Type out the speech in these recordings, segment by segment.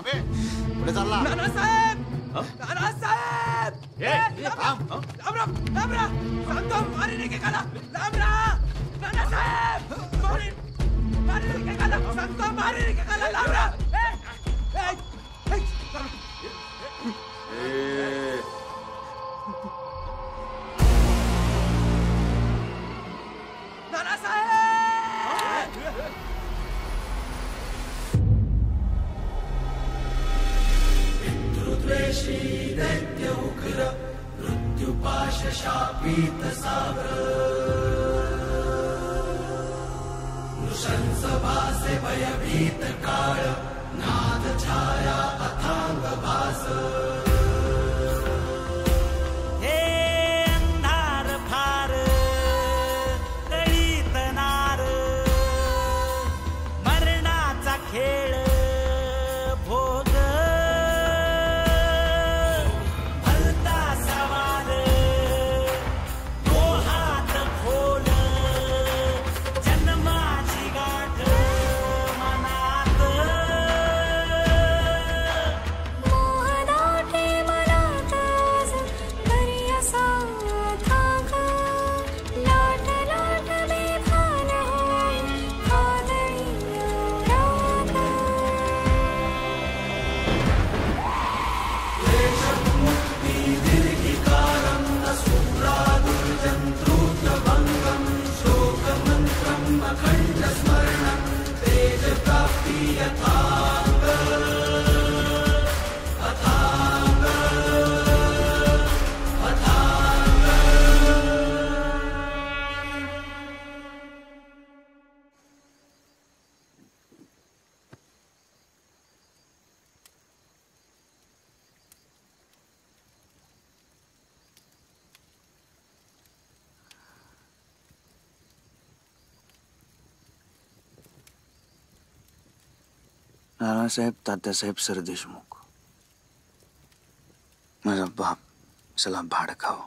थांबे पुढे चालला नानासाहेब नानासाहेब राम राम राम राम सांगतो मारी निघाला राम राम नानासाहेब मारी निघाला सांगतो मारी निघाला राम राम पितृद्वेषी दैत्य उग्र मृत्युपाश शापित सागर नृशंस भासे भयभीत काळ नाद छाया अथांग भास नानासाहेब तात्यासाहेब सरदेशमुख माझा बाप चला भाडखाव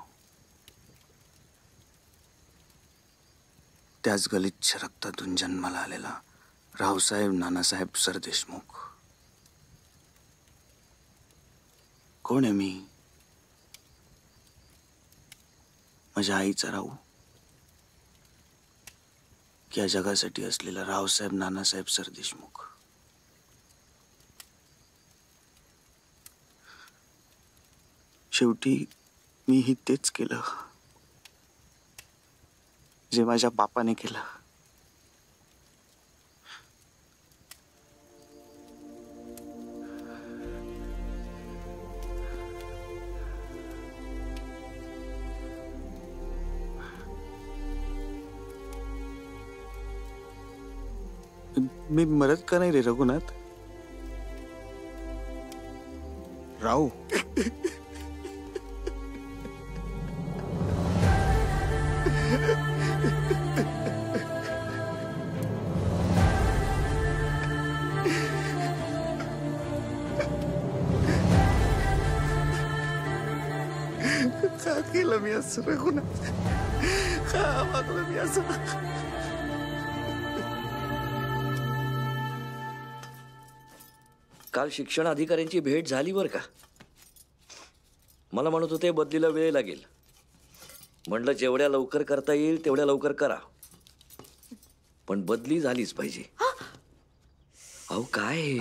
त्याच गलिच्छ रक्तातून जन्माला आलेला रावसाहेब नानासाहेब सरदेशमुख कोण आहे मी माझ्या आईचा राहू की या जगासाठी असलेला रावसाहेब नानासाहेब सरदेशमुख शेवटी मीही तेच केलं जे माझ्या बापाने केलं मी मरत का नाही रे रघुनाथ राहू का केलं मी असं रघुनाथ का वागलं मी असं काल शिक्षण अधिकाऱ्यांची भेट झाली बर का मला म्हणत होते बदलीला वेळ लागेल म्हणलं जेवढ्या लवकर करता येईल तेवढ्या लवकर करा पण बदली झालीच पाहिजे अहो काय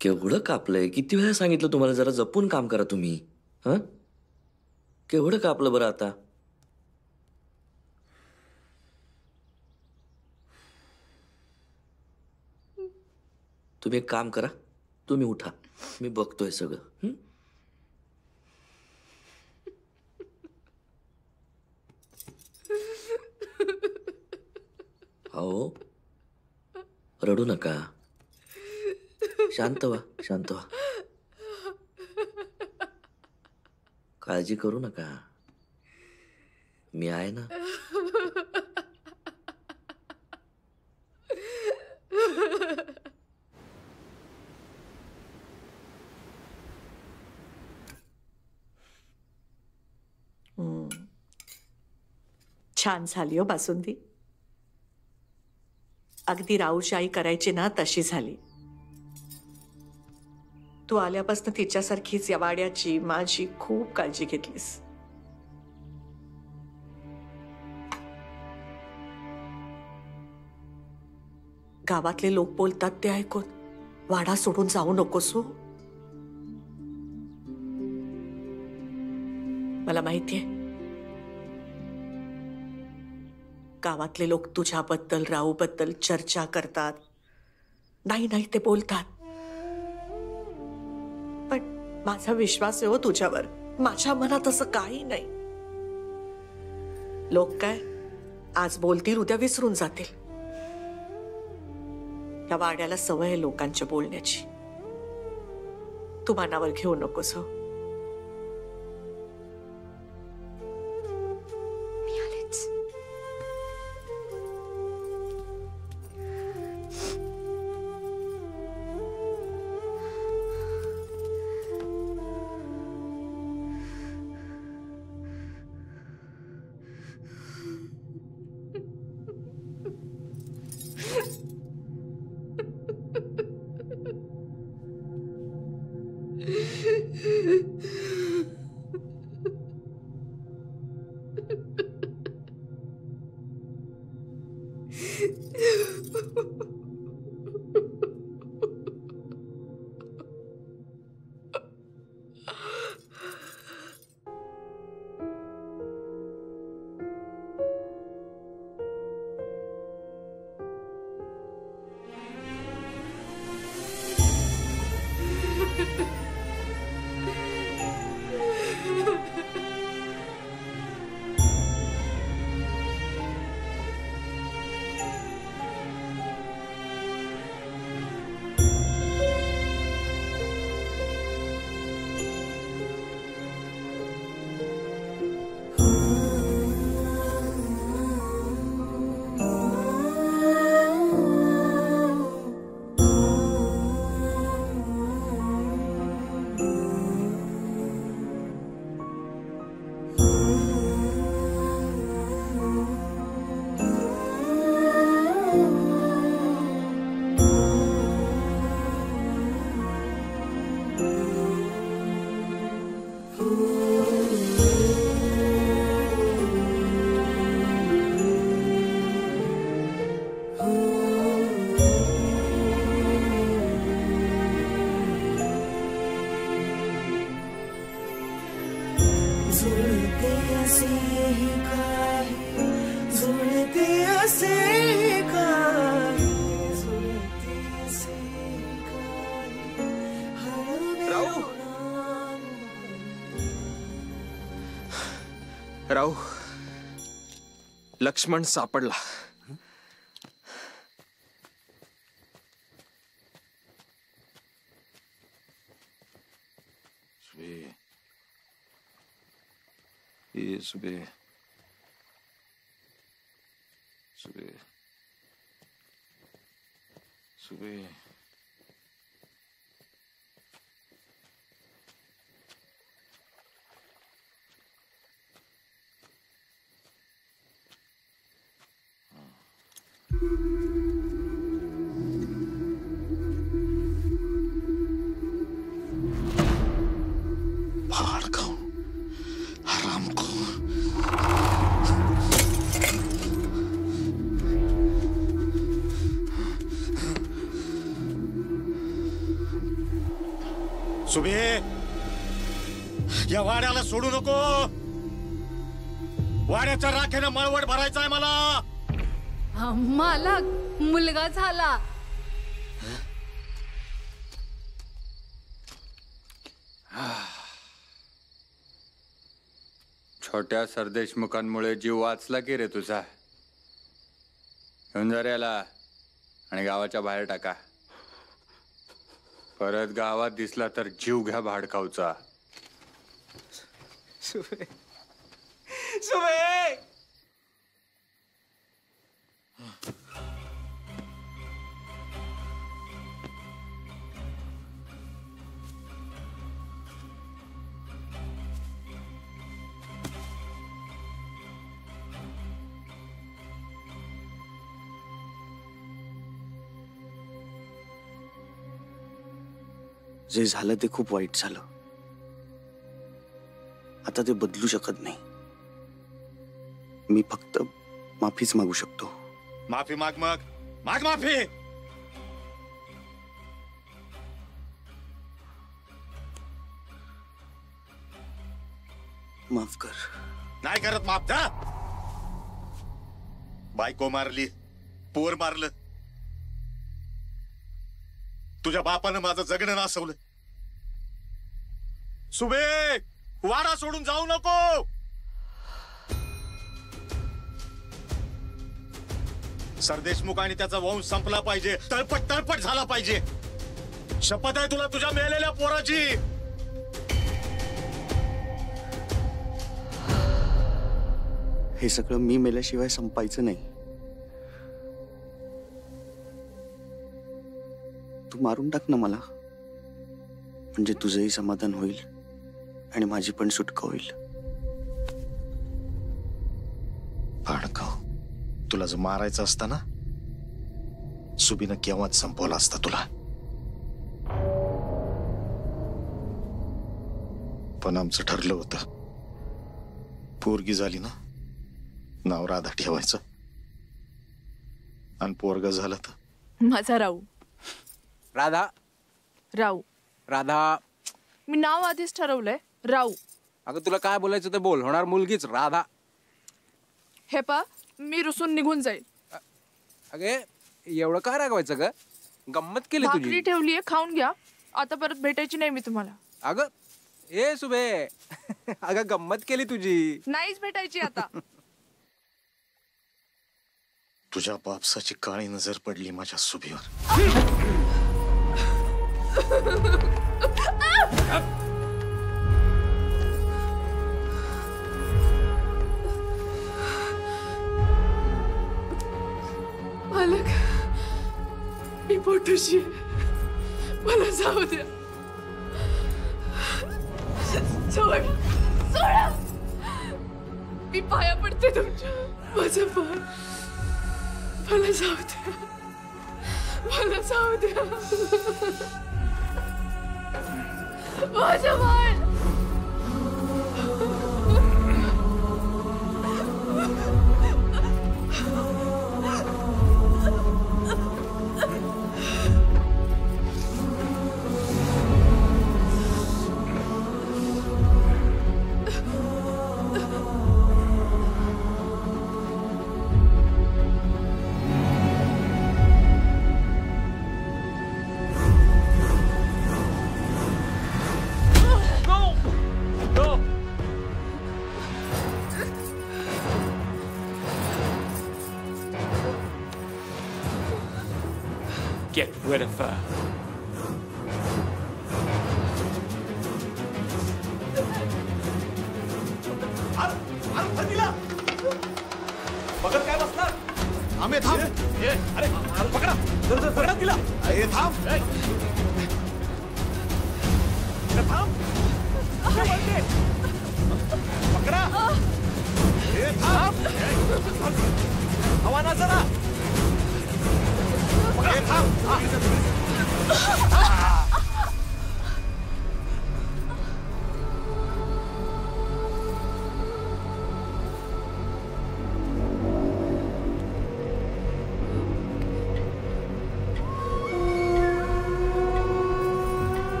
केवढं कापलंय किती वेळा सांगितलं तुम्हाला जरा जपून काम करा तुम्ही हं केवढं कापलं बरं आता तुम्ही एक काम करा तुम्ही उठा मी बघतोय सगळं हो रडू नका शांत व्हा काळजी करू नका मी आहे ना छान झाली हो बासुंदी अगदी राऊशाही करायची ना तशी झाली तू आल्यापासून तिच्यासारखीच या वाड्याची माझी खूप काळजी घेतलीस. गावातले लोक बोलतात ते ऐकून वाडा सोडून जाऊ नकोस हो. मला माहितीये गावातले लोक तुझ्याबद्दल राहूबद्दल चर्चा करतात. नाही नाही ते बोलतात, पण माझा विश्वास आहे हो तुझ्यावर. माझ्या मनात असं काही नाही. लोक काय आज बोलतील उद्या विसरून जातील. या वाड्याला सवय आहे लोकांच्या बोलण्याची. तू मनावर घेऊ नकोस हो. मी आलेच. राव, लक्ष्मण सापडला. सुबे सुबे सुबे फाड़ खाऊं हराम को. सुबे, या वाड्याला सोडू नको. वाड्याच्या राखेनं मळवट भरायचा आहे मला. मला मुलगा झाला. छोट्या सरदेशमुखांमुळे जीव वाचला की रे तुझा. घेऊन जा रे याला आणि गावाच्या बाहेर टाका. परत गावात दिसला तर जीव घ्या भाडकावचा. सुबे सुबे जे झालं ते खूप वाईट झालं. आता ते बदलू शकत नाही. मी फक्त माफीच मागू शकतो. माफी माग, मग माग माफी. माफ कर. नाही करत माफ. जा. बायको मारली, पोर मारलं, तुझ्या बापानं माझं जगणं नासवलं. सुबे, वाडा सोडून जाऊ नको. सरदेशमुख आणि त्याचा वंश संपला पाहिजे, तळपट तळपट झाला पाहिजे. शपथ आहे तुला तुझ्या मेलेल्या पोराची. हे सगळं मी मेल्याशिवाय संपायचं नाही. तू मारून टाक ना मला, म्हणजे तुझंही समाधान होईल आणि माझी पण सुटका होईल. भाडकाव, तुला जर मारायचं असतं ना, सुबीनं केव्हाच संपवला असता तुला. पण आमचं ठरलं होतं, पोरगी झाली ना, नाव राधा ठेवायचं, आणि पोरगा झाला तर माझा राहू. राधा. राहू. राधा. मी नाव आधीच ठरवलंय, राहू. अगं तुला काय बोलायचं ते बोल, होणार मुलगीच राधा. हे पा, मी रुसून निघून जाईल. अगे एवढं काय रागवायचं ग? गंमत केली तुझी. भाकरी ठेवलीये, खाऊन घ्या. आता परत भेटायची नाही मी तुम्हाला. अगं ए सुबे, अगं गंमत केली तुझी. नाहीच भेटायची आता. तुझ्या बापसाची काळी नजर पडली माझ्या सुबीवर. मालक, मी पोटूशी, मला जाऊ द्या. सोड, सोडा. मी पाया पडते तुमच्या. माझं पाय, मला जाऊ द्या, मला जाऊ द्या. माझं बाळ. Get rid of her. बघत काय बसणार? आम्ही थांब. अरे पकडा, पकडा तिला. अरे थांब. थांब. पकडा. थांब. हवा ना जरा.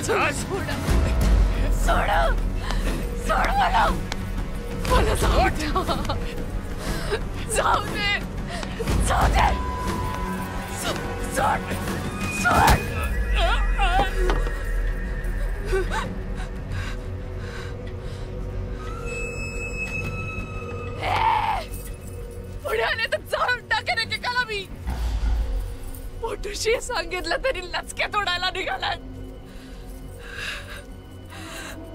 सोडा, सोडा, सोड मला. मला जाऊ दे, जाऊ दे, जाऊ दे. सोड, सोड. पुढे आले तर जाळून टाकेन एकेकाला मी. पोटूशी सांगितलं तरी लचके तोडायला निघाला.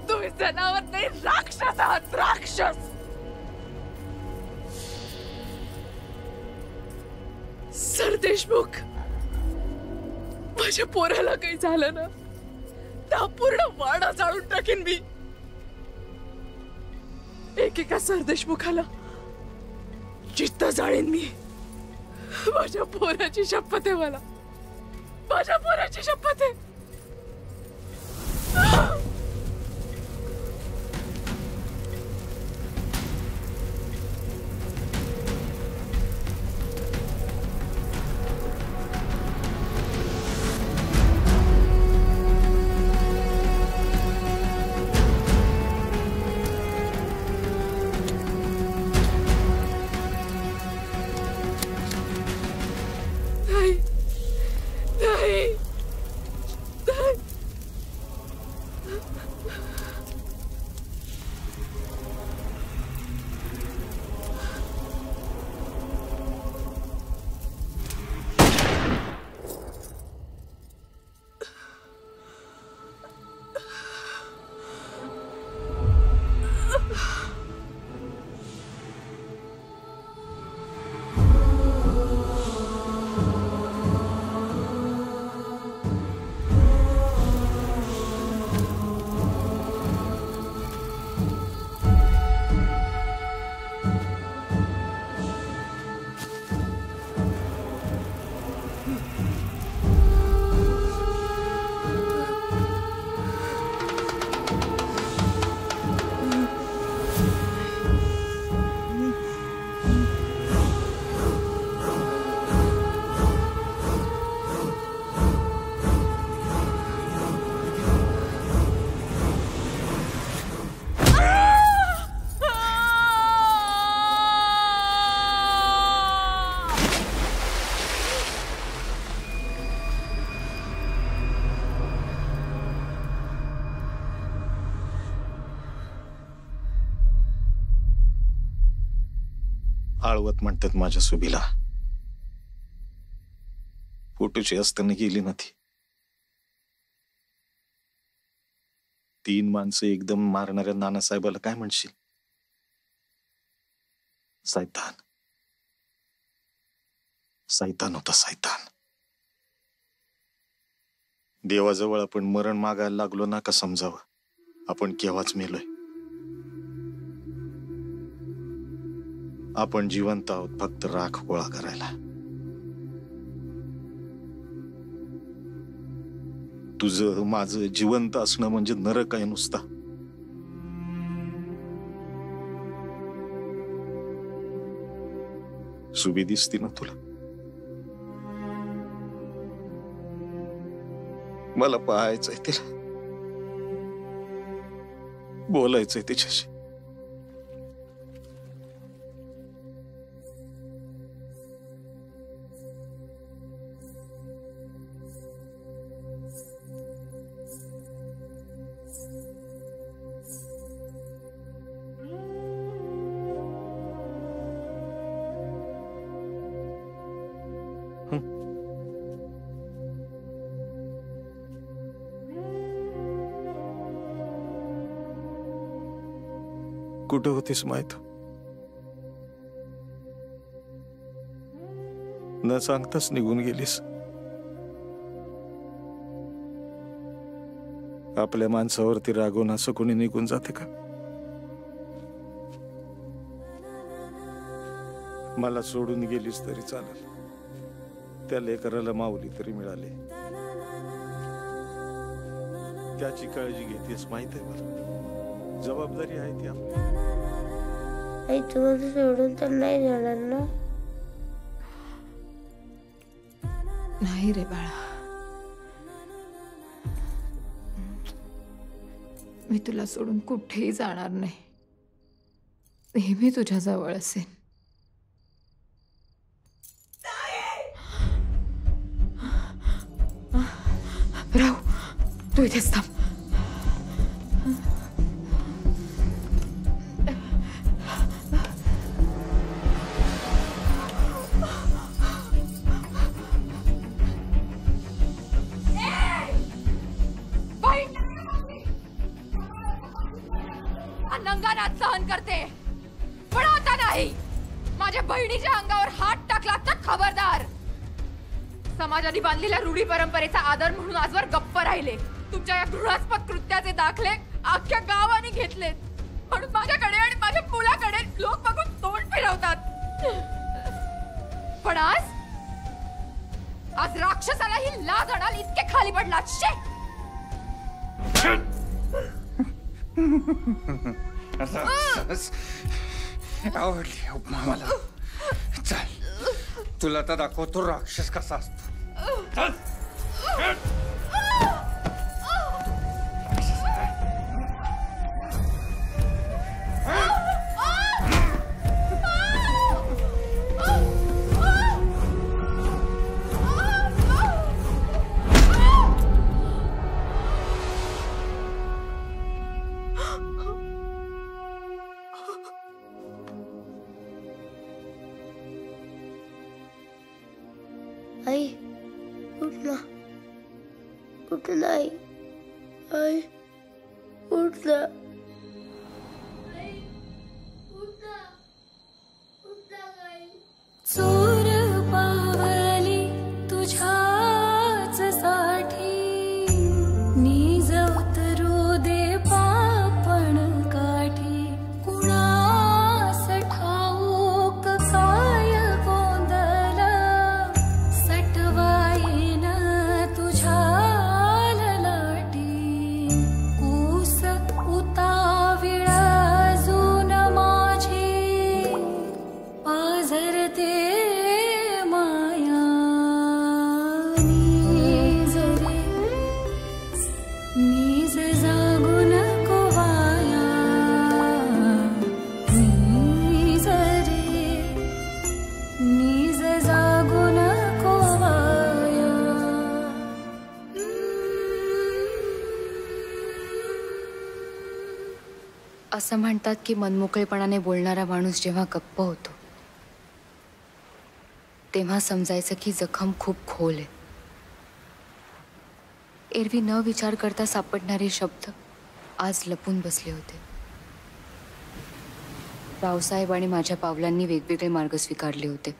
तुम्ही जनावर नाही, राक्षस आहात, राक्षस. सरदेशमुख, माझ्या पोराला काही झालं ना तर पूर्ण वाडा जाळून टाकीन मी. एकेका सरदेशमुखाला चित्त जाळीन मी. माझ्या पोराची शपथ आहे, मला माझ्या पोराची शपथ आहे. आळवत म्हणतात माझ्या सुबीला. फोटोची असताना गेली ना ती. 3 माणसं एकदम मारणाऱ्या नानासाहेबाला काय म्हणशील? सैतान. सैतान होता, सैतान. देवाजवळ आपण मरण मागायला लागलो ना का समजावं आपण केव्हाच मेलोय. आपण जिवंत आहोत फक्त राख गोळा करायला. तुझं माझं जिवंत असणं म्हणजे नरक आहे नुसता. सुबी दिसती ना तुला? मला पाहायचंय तिला, बोलायचंय तिच्याशी. कुठं होतीस माहित? न सांगताच निघून गेलीस. आपल्या माणसावरती रागवून असं कोणी निघून जाते का? मला सोडून गेलीस तरी चालेल, त्या लेकराला माऊली तरी मिळाली. त्याची काळजी घेतेस माहित आहे मला. जबाबदारी आहे ती आपली. आई तुला सोडून तर नाही जाणार ना? नाही रे बाळा, मी तुला सोडून कुठेही जाणार नाही. नेहमी तुझ्या जवळ असेन. राहू, तू इथेच थांब. नंगानाथ सहन करते पण आता नाही. माझ्या बहिणीच्या अंगावर हात टाकला तर खबरदार. समाजाने बांधलेल्या रूढी परंपरेचा आदर म्हणून आजवर गप्प राहिले. तुमच्या या घृणास्पद कृत्याचे दाखले अख्ख्या गावाने घेतलेत. म्हणून माझ्याकडे आणि माझ्या मुलाकडे लोक बघून तोंड फिरवतात. पण आज राक्षसालाही लाज आणाल इतके खाली पडलात. शे आवडली उपमा मला. चल तुला तर दाखवतो राक्षस कसा असतो. चल. आई उठ ना, उठ ना आई. आई उठ ना. चोर पावली तुझ्याच साठी निज उतरू दे पापण काठी. कुणास ठाऊक काय गोंधळ सटवाईन तुझ्या ललाटी. कूस उताविळ अजून माझी पाझरते माया. नीज जागू नको वाया. नीज जागू नको वाया. असं म्हणतात की मनमोकळेपणाने बोलणारा माणूस जेव्हा गप्प होतो तेव्हा समजायचं की जखम खूप खोल आहे. एरवी न विचार करता सापडणारे शब्द आज लपून बसले होते. रावसाहेब आणि माझ्या पावलांनी वेगवेगळे मार्ग स्वीकारले होते.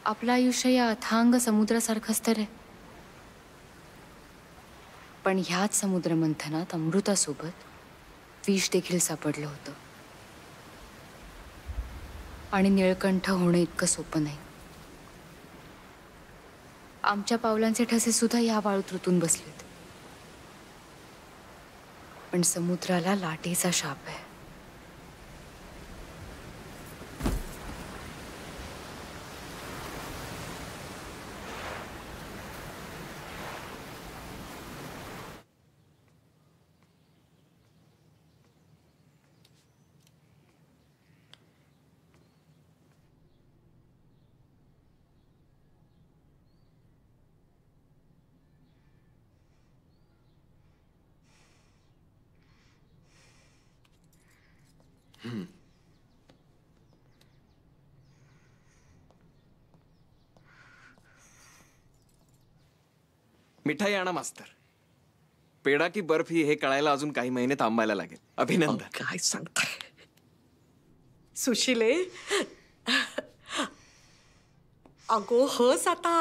आपलं आयुष्य या अथांग समुद्रासारखंच तर आहे. पण ह्याच समुद्र मंथनात अमृतासोबत विष देखील सापडलं होतं. आणि निळकंठ होणं इतकं सोपं नाही. आमच्या पावलांचे ठसे सुद्धा या वाळूत रुतून बसलेत. पण समुद्राला लाटेचा शाप आहे. मिठाई आणा मास्तर. पेढा की बर्फी हे कळायला अजून काही महिने थांबायला लागेल. अभिनंदन. काय सांगताय सुशिले. अगो हस आता.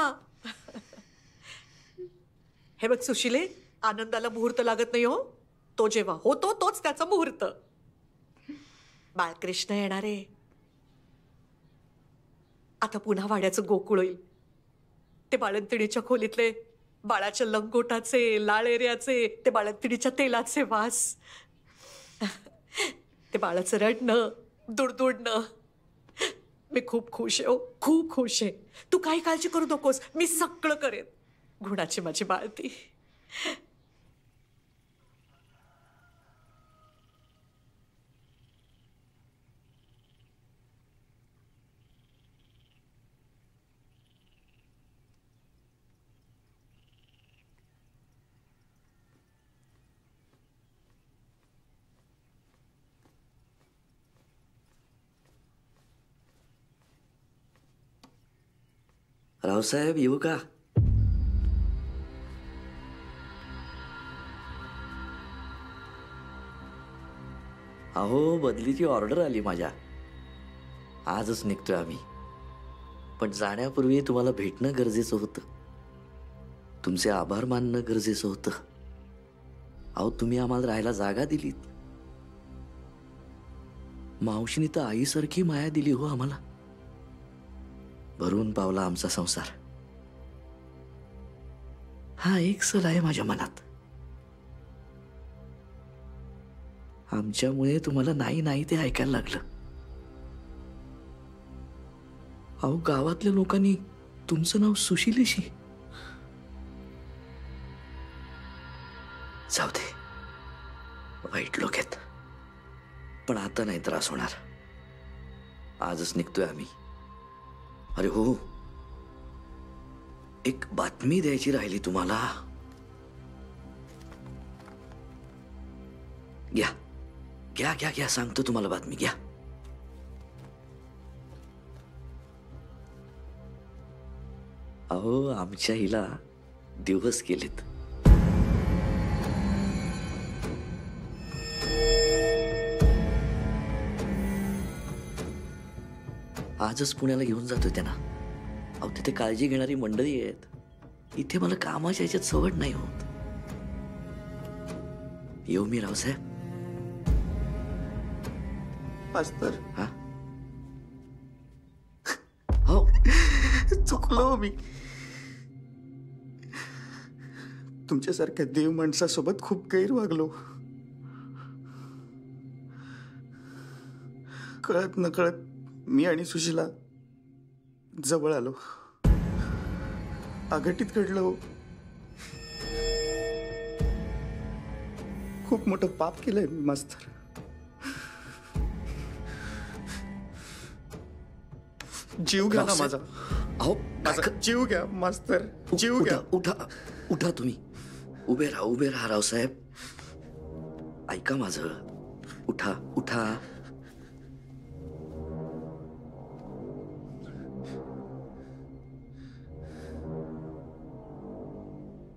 हे बघ सुशिले, आनंदाला मुहूर्त लागत नाही हो. तो जेव्हा होतो तोच त्याचा मुहूर्त. बाळकृष्ण येणारे. आता पुन्हा वाड्याचं गोकुळ होईल. ते बाळंतिणीच्या खोलीतले बाळाच्या लंगोटाचे, लाळेऱ्याचे, ते बाळंतिणीच्या तेलाचे वास, ते बाळाचं रडणं, दुडदुडणं. मी खूप खुश आहे हो, खूप खुश आहे. तू काही काळजी करू नकोस, मी सगळं करेन. गुणाची माझी बाळती. रावसाहेब येऊ का? अहो बदलीची ऑर्डर आली माझ्या. आजच निघतोय आम्ही. पण जाण्यापूर्वी तुम्हाला भेटणं गरजेचं होतं. तुमचे आभार मानणं गरजेचं होतं. अहो, तुम्ही आम्हाला राहायला जागा दिलीत. मावशीने तर आईसारखी माया दिली हो आम्हाला. भरून पावला आमचा संसार. हा एक सल आहे माझ्या मनात. आमच्यामुळे तुम्हाला नाही नाही ते ऐकायला लागलं. अहो, गावातल्या लोकांनी तुमचं नाव सुशिलेशी. जाऊ दे, वाईट लोक आहेत. पण आता नाही त्रास होणार. आजच निघतोय आम्ही. अरे हो, एक बातमी द्यायची राहिली तुम्हाला. घ्या घ्या घ्या घ्या, सांगतो तुम्हाला बातमी. घ्या. अहो, आमच्या हिला दिवस गेलेत. आजच पुण्याला घेऊन जातोय त्यांना. अहो, तिथे काळजी घेणारी मंडळी आहेत. इथे मला कामाच्या याच्यात सवड नाही होत. येऊ मी रावसाहेब? मास्तर, हा, हो, चुकलो मी. तुमच्यासारख्या देव माणसासोबत खूप गैर वागलो. कळत नकळत मी आणि सुशीला जवळ आलो. आघाटीत घडलो. खूप मोठं पाप केलंय मी मास्तर. जीव घ्या ना माझा. अहो, माझा जीव घ्या मास्तर, जीव घ्या. उठा उठा, तुम्ही उभे राहा, उभे राहा रावसाहेब. ऐका माझं. उठा उठा.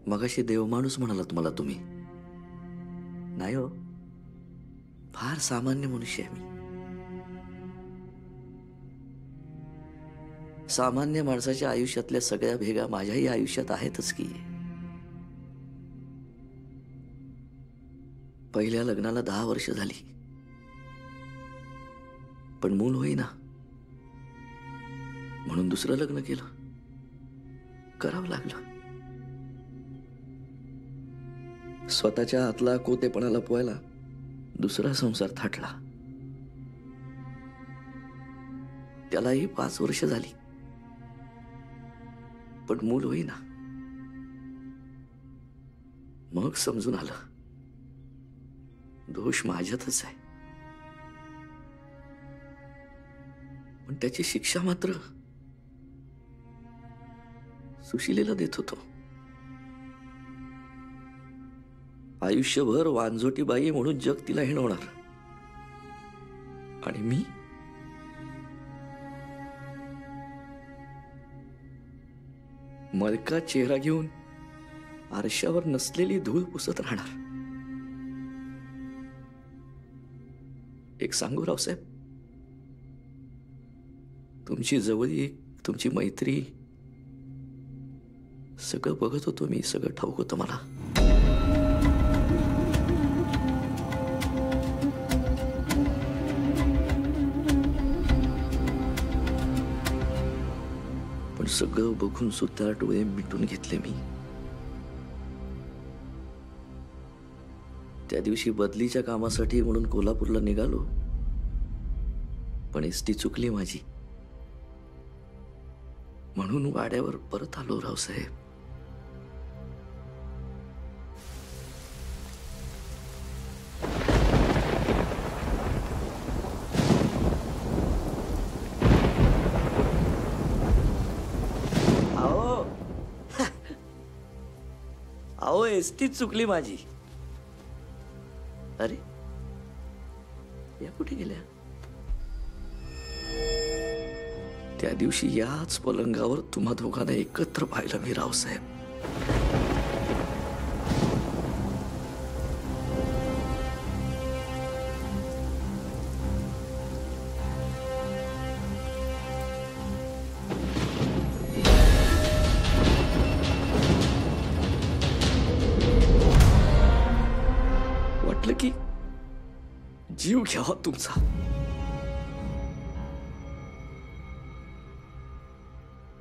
मगाशी देवमाणूस म्हणाला तुम्हाला तुम्ही. नाही हो, फार सामान्य मनुष्य आहे मी. सामान्य माणसाच्या आयुष्यातल्या सगळ्या भेगा माझ्याही आयुष्यात आहेतच की. पहिल्या लग्नाला 10 वर्ष झाली, पण मूल होईना. म्हणून दुसरं लग्न केलं. करावं लागलं. स्वतःच्या हातला कोतेपणाला पोहायला दुसरा संसार थाटला. त्यालाही 5 वर्ष झाली, पण मूल होईना. मग समजून आलं, दोष माझ्यातच आहे. पण त्याची शिक्षा मात्र सुशिलेला देत होतो. आयुष्यभर वांझोटी बाई म्हणून जग तिला हिणवणार. आणि मी मलका चेहरा घेऊन आरशावर नसलेली धूळ पुसत राहणार. एक सांगू रावसाहेब, तुमची जवळीक, तुमची मैत्री सगळं बघत होतो मी. सगळं ठाऊक होतं मला. पण सगळं बघून सुद्धा डोळे मिटून घेतले मी. त्या दिवशी बदलीच्या कामासाठी म्हणून कोल्हापूरला निघालो, पण एसटी चुकली माझी. म्हणून वाड्यावर परत आलो रावसाहेब. अहो, एसटी चुकली माझी. अरे, या कुठे गेल्या? त्या दिवशी याच पलंगावर तुम्हा दोघांना एकत्र पाहिलं मी रावसाहेब. वाटलं की जीव घ्यावा तुमचा.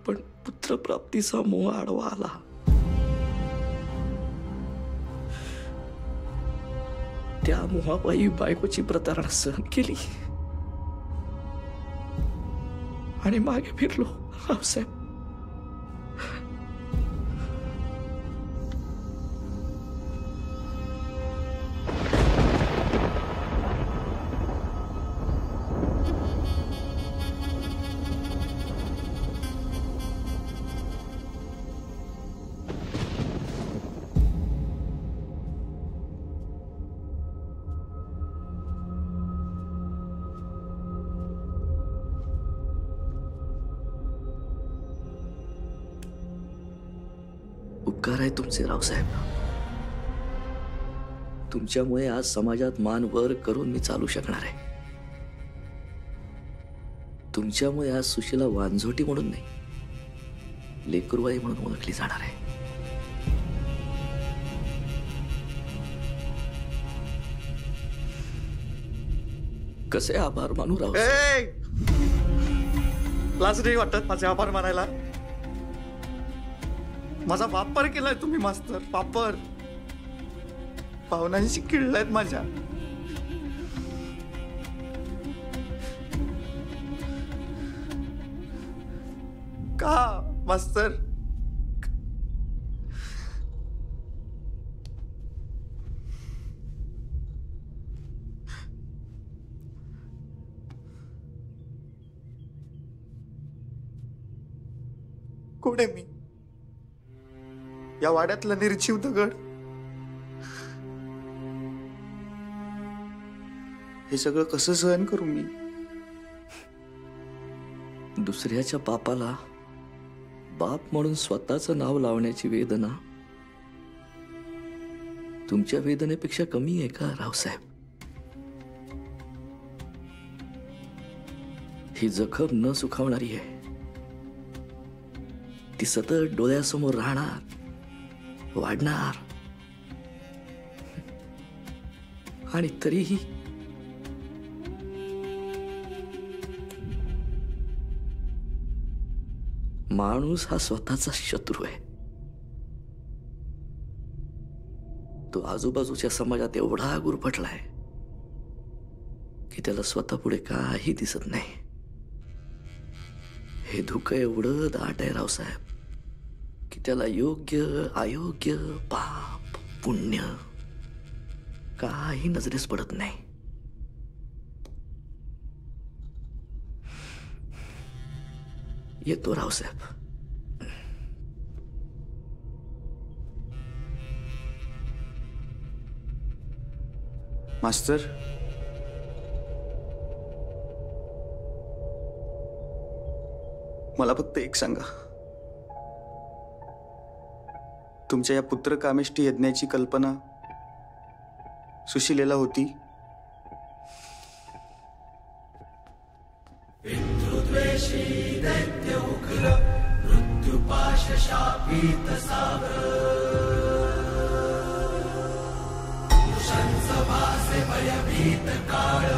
पण पुत्रप्राप्तीचा मोह आडवा आला. त्या मोहापायी बायकोची प्रतारणा सहन केली आणि मागे फिरलो रावसाहेब. उपकार आहे तुमचे रावसाहेब. तुमच्यामुळे आज समाजात मान वर करून मी चालू शकणार आहे. तुमच्यामुळे आज सुशीला वांझोटी म्हणून नाही, लेकरुबाई म्हणून ओळखली जाणार आहे. कसे आभार मानू रावसाहेब. लाज नाही वाटत माझे आभार मानायला? माझा वापर केलाय तुम्ही मास्तर, वापर. भावनांशी किळलायत माझ्या. का मास्तर? कोण आहे मी? या वाड्यातला निर्जीव दगड. हे सगळं कसं सहन करू मी? दुसऱ्याच्या पापाला बाप म्हणून स्वतःचं नाव लावण्याची वेदना तुमच्या वेदनेपेक्षा कमी आहे का रावसाहेब? ही जखम न सुखावणारी आहे. ती सतत डोळ्यासमोर राहणार, वाढणार, आणि तरीही माणूस हा स्वतःचा शत्रू आहे. तो आजूबाजूच्या समाजात एवढा गुरफटलाय की त्याला स्वतः पुढे काही दिसत नाही. हे धुकं एवढं दाट आहे रावसाहेब की त्याला योग्य अयोग्य पाप पुण्य काही नजरेस पडत नाही. येतो रावसाहेब. मास्तर, मला फक्त एक सांगा. तुमच्या या पुत्रकामेष्टी यज्ञाची कल्पना सुशीलेला होती? पितृद्वेषी दैत्य उग्र मृत्युपाश शापित सागर नृशंस भासे भयभीत काळ